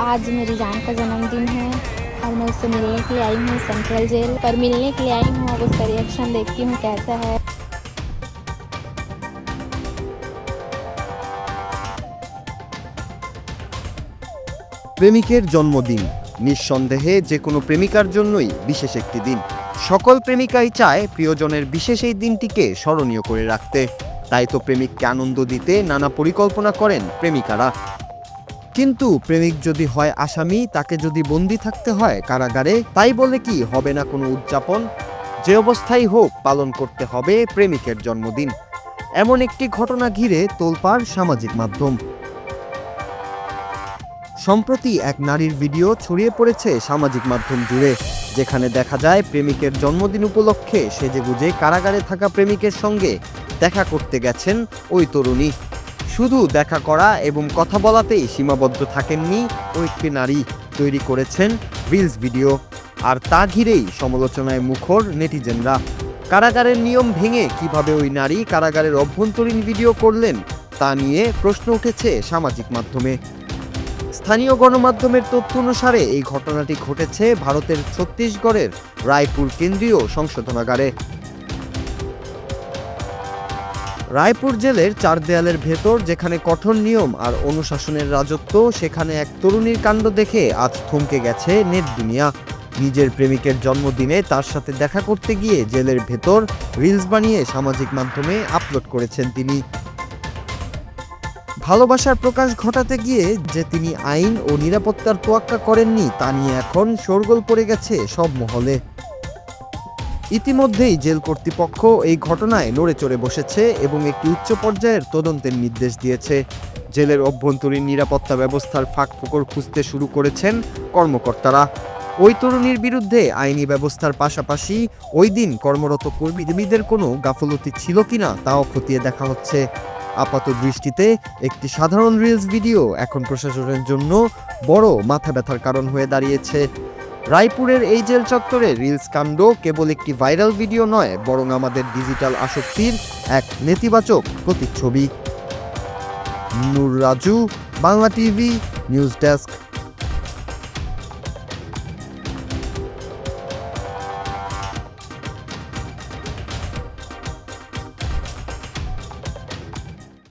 आज मेरी जान का जन्मदिन है और मैं उससे मिलने के लिए आई हूँ सेंट्रल जेल पर मिलने के लिए आई हूँ। अब उसका रिएक्शन देखती हूँ कैसा है। প্রেমিকের জন্মদিন নিঃসন্দেহে যে কোনো প্রেমিকার জন্যই বিশেষ একটি দিন। সকল প্রেমিকাই চায় প্রিয়জনের বিশেষ এই দিনটিকে স্মরণীয় করে রাখতে। তাই তো প্রেমিককে আনন্দ দিতে নানা পরিকল্পনা করেন প্রেমিকারা। কিন্তু প্রেমিক যদি হয় আসামি, তাকে যদি বন্দি থাকতে হয় কারাগারে, তাই বলে কি হবে না কোনো উদযাপন? যে অবস্থায় হোক পালন করতে হবে প্রেমিকের জন্মদিন। এমন একটি ঘটনা ঘিরে তোলপাড় সামাজিক মাধ্যম। সম্প্রতি এক নারীর ভিডিও ছড়িয়ে পড়েছে সামাজিক মাধ্যম জুড়ে, যেখানে দেখা যায় প্রেমিকের জন্মদিন উপলক্ষে সেজেগুজে কারাগারে থাকা প্রেমিকের সঙ্গে দেখা করতে গেছেন ওই তরুণী। শুধু দেখা করা এবং কথা বলাতেই সীমাবদ্ধ থাকেননি ওই নারী, তৈরি করেছেন রিলস ভিডিও। আর তা ঘিরেই সমালোচনায় মুখর নেটিজেনরা। কারাগারের নিয়ম ভেঙে কিভাবে ওই নারী কারাগারের অভ্যন্তরীণ ভিডিও করলেন তা নিয়ে প্রশ্ন উঠেছে সামাজিক মাধ্যমে। স্থানীয় গণমাধ্যমের তথ্য অনুসারে এই ঘটনাটি ঘটেছে ভারতের ছত্তিশগড়ের রায়পুর কেন্দ্রীয় সংশোধনাগারে। রায়পুর জেলের চার দেয়ালের ভেতর যেখানে কঠোর নিয়ম আর অনুশাসনের রাজত্ব, সেখানে এক তরুণীর কাণ্ড দেখে আজ থমকে গেছে নেট দুনিয়া। নিজের প্রেমিকের জন্মদিনে তার সাথে দেখা করতে গিয়ে জেলের ভেতর রিলস বানিয়ে সামাজিক মাধ্যমে আপলোড করেছেন তিনি। ভালোবাসার প্রকাশ ঘটাতে গিয়ে যে তিনি আইন ও নিরাপত্তার তোয়াক্কা করেননি, তা নিয়ে এখন শোরগোল পড়ে গেছে সব মহলে। ইতিমধ্যেই জেল কর্তৃপক্ষ এই ঘটনায় নড়ে চড়ে বসেছে এবং একটি উচ্চ পর্যায়ের তদন্তের নির্দেশ দিয়েছে। জেলের অভ্যন্তরীণ নিরাপত্তা ব্যবস্থার ফাঁকফোকর খুঁজতে শুরু করেছেন কর্মকর্তারা। ওই তরুণীর বিরুদ্ধে আইনি ব্যবস্থার পাশাপাশি ওই দিন কর্মরত কর্মীদের কোনো গাফলতি ছিল কিনা তাও খতিয়ে দেখা হচ্ছে। আপাত দৃষ্টিতে একটি সাধারণ রিলস ভিডিও এখন প্রশাসনের জন্য বড় মাথা ব্যথার কারণ হয়ে দাঁড়িয়েছে। রায়পুরের এই জেল চত্বরে রিলস কাণ্ড কেবল একটি ভাইরাল ভিডিও নয়, বরং আমাদের ডিজিটাল আসক্তির এক নেতিবাচক প্রতিচ্ছবি। Noor Raju, Bangla TV, news desk.